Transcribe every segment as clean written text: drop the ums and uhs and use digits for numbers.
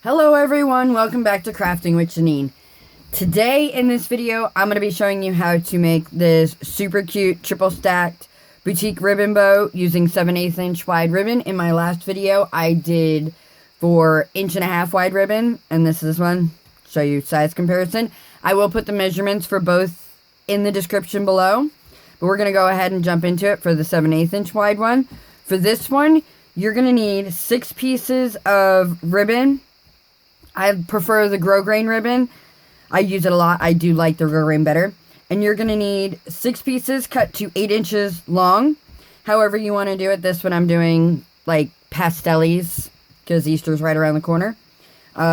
Hello everyone, welcome back to Crafting with Janine. Today in this video, I'm going to be showing you how to make this super cute triple stacked boutique ribbon bow using 7/8 inch wide ribbon. In my last video, I did for 1.5 inch wide ribbon, and this is this one. Show you size comparison. I will put the measurements for both in the description below, but we're going to go ahead and jump into it for the 7/8 inch wide one. For this one, you're going to need 6 pieces of ribbon. I prefer the grosgrain ribbon. I use it a lot. I do like the grosgrain better. And you're going to need 6 pieces cut to 8 inches long. However you want to do it. This one I'm doing like pastellis because Easter's right around the corner.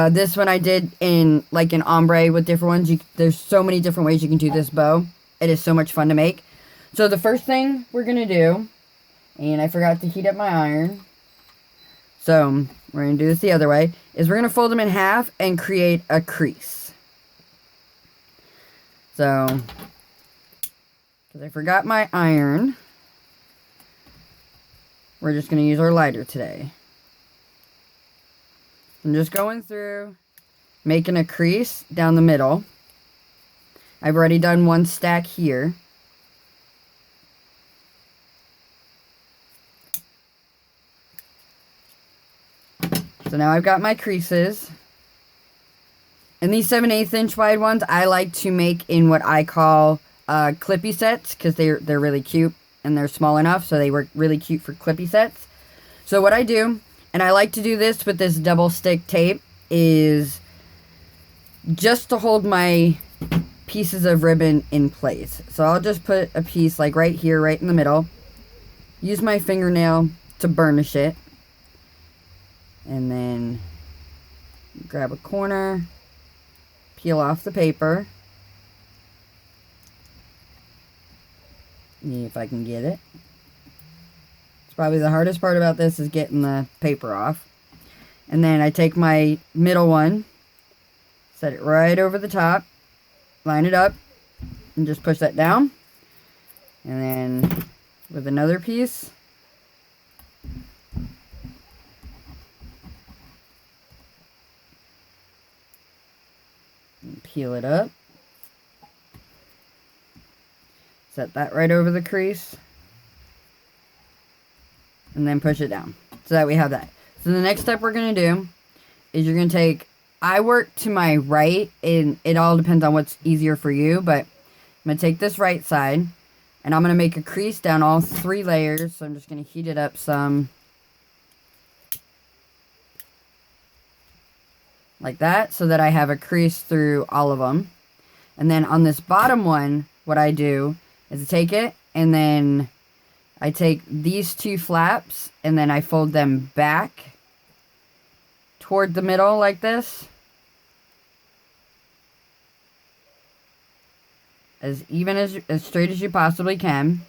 This one I did in like an ombre with different ones. There's so many different ways you can do this bow. It is so much fun to make. So the first thing we're going to do, and I forgot to heat up my iron. So we're going to do this the other way, is we're going to fold them in half and create a crease. So, because I forgot my iron, we're just going to use our lighter today. I'm just going through, making a crease down the middle. I've already done one stack here. So now I've got my creases. And these 7/8 inch wide ones, I like to make in what I call clippy sets, because they're really cute and they're small enough, so they work really cute for clippy sets. So what I do, and I like to do this with this double stick tape, is just to hold my pieces of ribbon in place. So I'll just put a piece like right here, right in the middle. Use my fingernail to burnish it. And then grab a corner, peel off the paper. See if I can get it. It's probably the hardest part about this is getting the paper off. And then I take my middle one, set it right over the top, line it up, and just push that down. And then with another piece, peel it up, set that right over the crease, and then push it down so that we have that. So the next step we're going to do is you're going to take, I work to my right, and it all depends on what's easier for you, but I'm going to take this right side, and I'm going to make a crease down all 3 layers. So I'm just going to heat it up some, like that, so that I have a crease through all of them. And then on this bottom one, what I do is I take it, and then I take these 2 flaps, and then I fold them back toward the middle like this. As even as straight as you possibly can.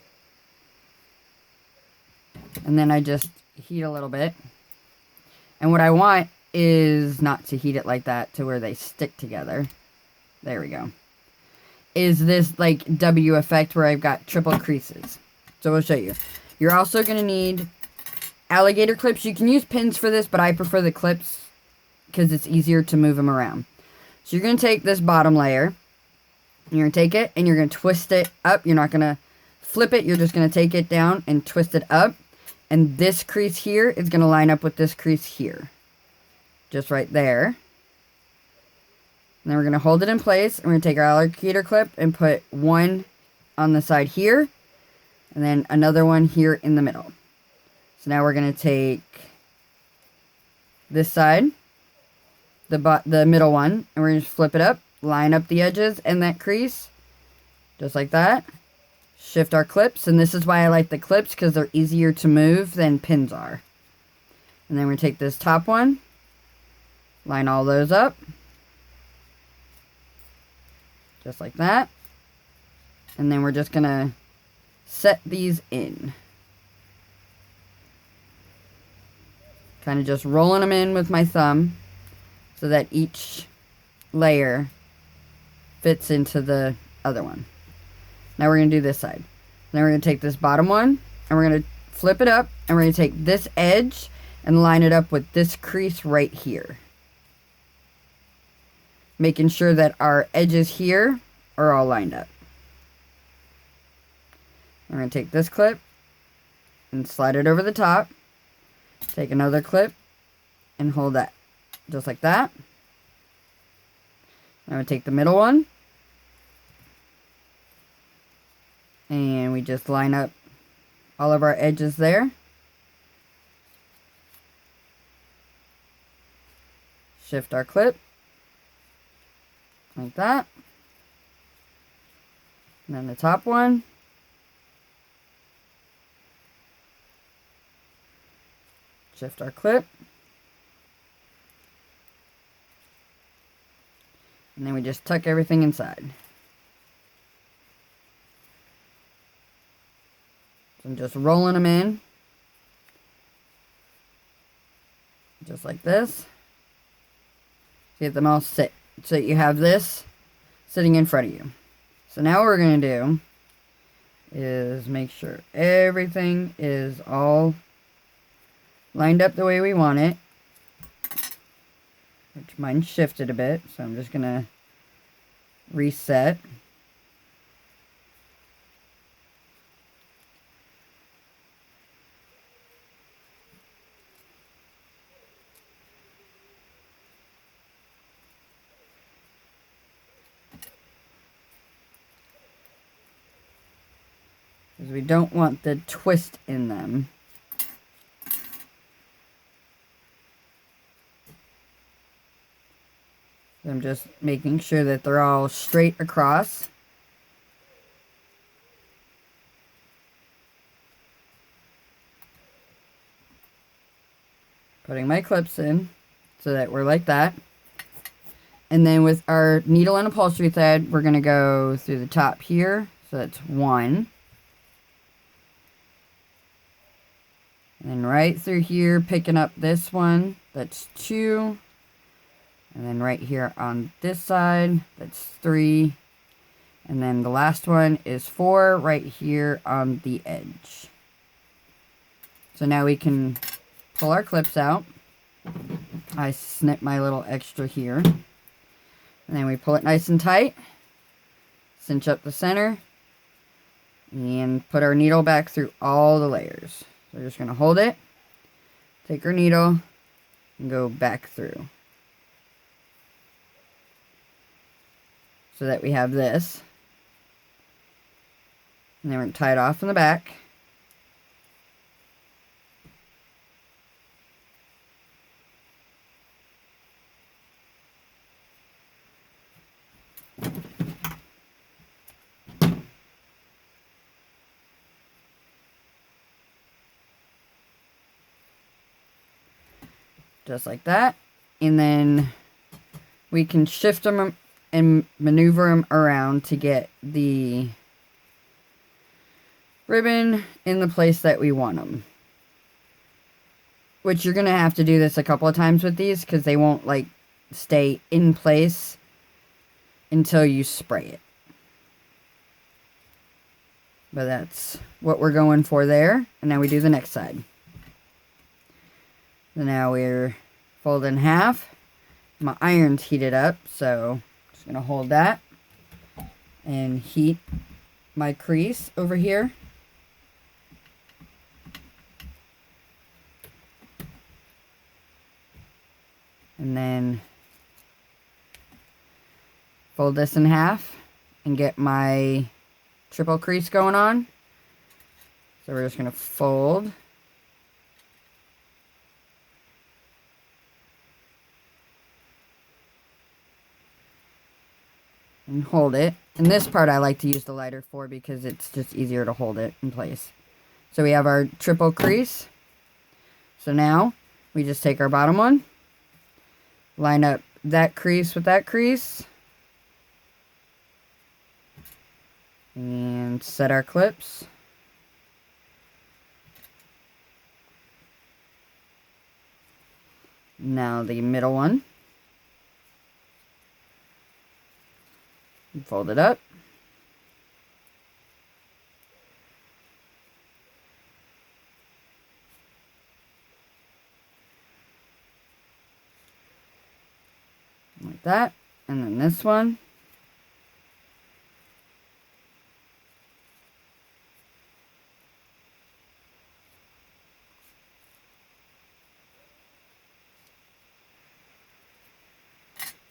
And then I just heat a little bit. And what I want is not to heat it like that to where they stick together. There we go. Is this like W effect where I've got triple creases. So we'll show you. You're also going to need alligator clips. You can use pins for this, but I prefer the clips because it's easier to move them around. So you're going to take this bottom layer. You're going to take it and you're going to twist it up. You're not going to flip it. You're just going to take it down and twist it up. And this crease here is going to line up with this crease here. Just right there. And then we're going to hold it in place. And we're going to take our alligator clip and put one on the side here. And then another one here in the middle. So now we're going to take this side, the middle one, and we're going to flip it up, line up the edges and that crease, just like that. Shift our clips, and this is why I like the clips, because they're easier to move than pins are. And then we're going to take this top one, line all those up, just like that. And then we're just going to set these in. Kind of just rolling them in with my thumb so that each layer fits into the other one. Now we're going to do this side. Then we're going to take this bottom one and we're going to flip it up, and we're going to take this edge and line it up with this crease right here. making sure that our edges here are all lined up. We're going to take this clip and slide it over the top. Take another clip and hold that just like that. I'm going to take the middle one and we just line up all of our edges there. Shift our clip like that. And then the top one. Shift our clip. And then we just tuck everything inside. So I'm just rolling them in. Just like this. Get them all sit so that you have this sitting in front of you. So now what we're going to do is make sure everything is all lined up the way we want it. Which mine shifted a bit, so I'm just going to reset. Because we don't want the twist in them. So I'm just making sure that they're all straight across. Putting my clips in so that we're like that. And then with our needle and upholstery thread, we're going to go through the top here. So that's 1. And then right through here, picking up this one, that's 2. And then right here on this side, that's 3. And then the last one is 4 right here on the edge. So now we can pull our clips out. I snip my little extra here. And then we pull it nice and tight. Cinch up the center. And put our needle back through all the layers. So we're just going to hold it. Take our needle. And go back through. So that we have this. And then we're going to tie it off in the back. Just like that. And then we can shift them and maneuver them around to get the ribbon in the place that we want them. Which you're going to have to do this a couple of times with these because they won't like stay in place until you spray it. But that's what we're going for there. And now we do the next side. So now we're folded in half. My iron's heated up, so just going to hold that and heat my crease over here. And then fold this in half and get my triple crease going on. So we're just going to fold. And hold it. And this part I like to use the lighter for because it's just easier to hold it in place. So we have our triple crease. So now we just take our bottom one, line up that crease with that crease, and set our clips. Now the middle one. Fold it up. Like that. And then this one.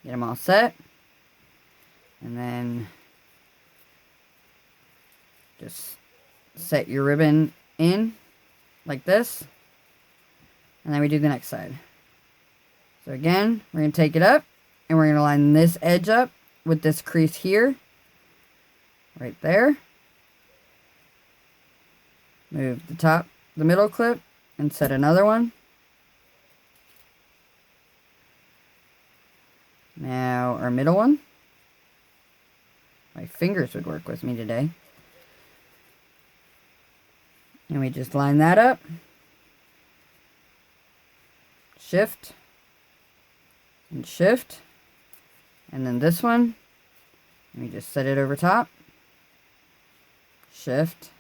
Get them all set. And then just set your ribbon in like this. And then we do the next side. So again, we're going to take it up and we're going to line this edge up with this crease here. Right there. Move the middle clip and set another one. Now our middle one. My fingers would work with me today. And we just line that up. Shift. And shift. And then this one. And we just set it over top. Shift.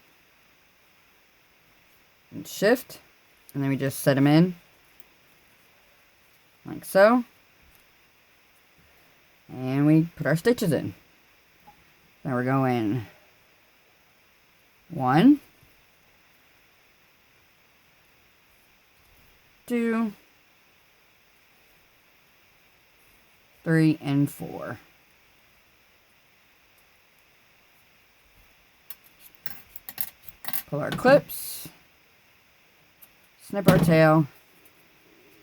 And shift. And then we just set them in. Like so. And we put our stitches in. Now we're going 1, 2, 3, and 4. Pull our clips, snip our tail,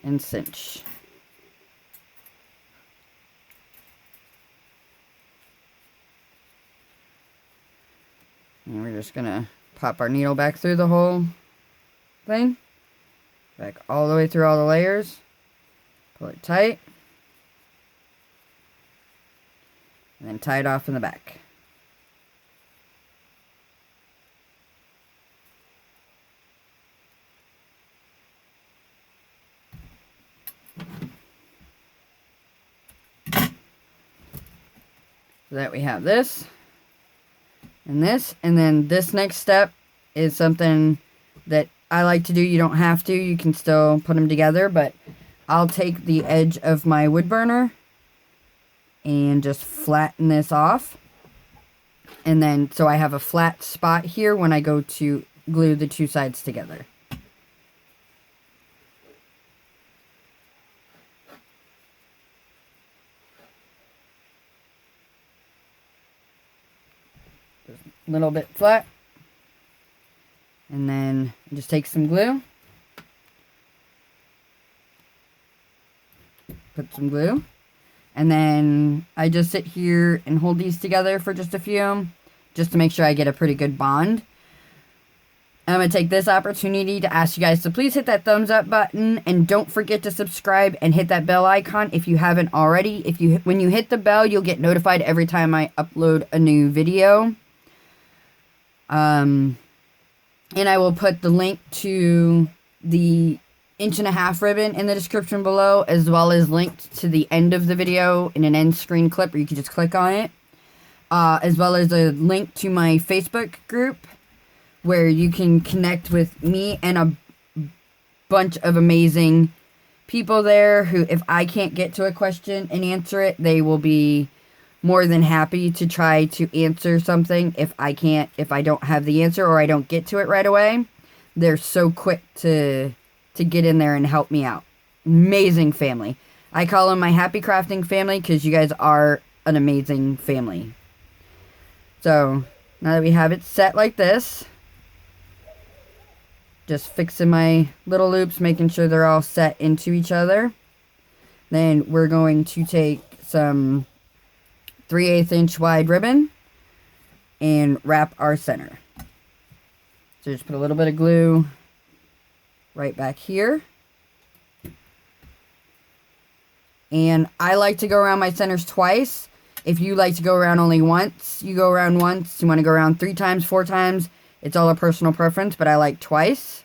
and cinch. And we're just going to pop our needle back through the whole thing. Back all the way through all the layers. Pull it tight. And then tie it off in the back. So that we have this. And this, and then this next step is something that I like to do. You don't have to, you can still put them together, but I'll take the edge of my wood burner and just flatten this off. And then, so I have a flat spot here when I go to glue the two sides together. A little bit flat, and then just take some glue, put some glue, and then I just sit here and hold these together for just a few, just to make sure I get a pretty good bond. I'm going to take this opportunity to ask you guys to please hit that thumbs up button, and don't forget to subscribe and hit that bell icon if you haven't already. When you hit the bell, you'll get notified every time I upload a new video. And I will put the link to the 1.5" ribbon in the description below, as well as linked to the end of the video in an end screen clip where you can just click on it, as well as a link to my Facebook group where you can connect with me and a bunch of amazing people there who, if I can't get to a question and answer it, they will be more than happy to try to answer something if I don't have the answer or I don't get to it right away. They're so quick to get in there and help me out. Amazing family. I call them my happy crafting family because you guys are an amazing family. So now that we have it set like this, just fixing my little loops, making sure they're all set into each other. Then we're going to take some 3/8 inch wide ribbon and wrap our center. So just put a little bit of glue right back here. And I like to go around my centers twice. If you like to go around only once, you go around once. You want to go around 3 times, 4 times. It's all a personal preference, but I like twice.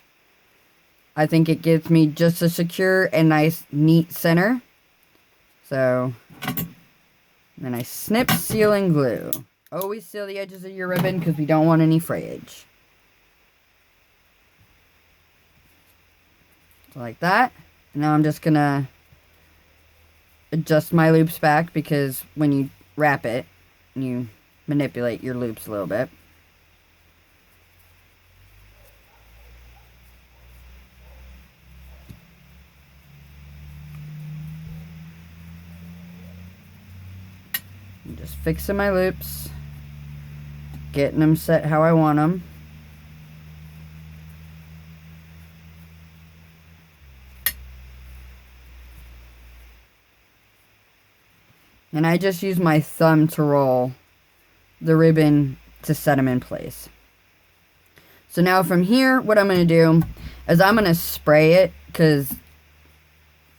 I think it gives me just a secure and nice, neat center. So then I snip, seal, and glue. Always seal the edges of your ribbon because we don't want any frayage. So like that. Now I'm just going to adjust my loops back because when you wrap it, you manipulate your loops a little bit. I'm just fixing my loops, getting them set how I want them. And I just use my thumb to roll the ribbon to set them in place. So now from here, what I'm going to do is I'm going to spray it because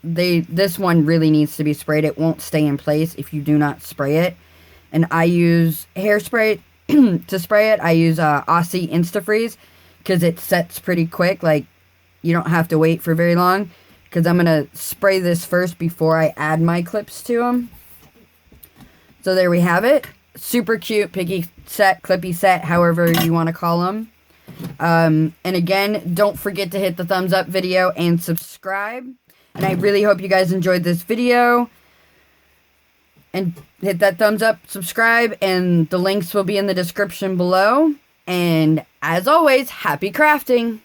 this one really needs to be sprayed. It won't stay in place if you do not spray it. And I use hairspray to spray it. I use Aussie Instafreeze because it sets pretty quick. Like, you don't have to wait for very long because I'm going to spray this first before I add my clips to them. So there we have it. Super cute piggy set, clippy set, however you want to call them. And again, don't forget to hit the thumbs up video and subscribe. And I really hope you guys enjoyed this video. And hit that thumbs up, subscribe, and the links will be in the description below. And as always, happy crafting!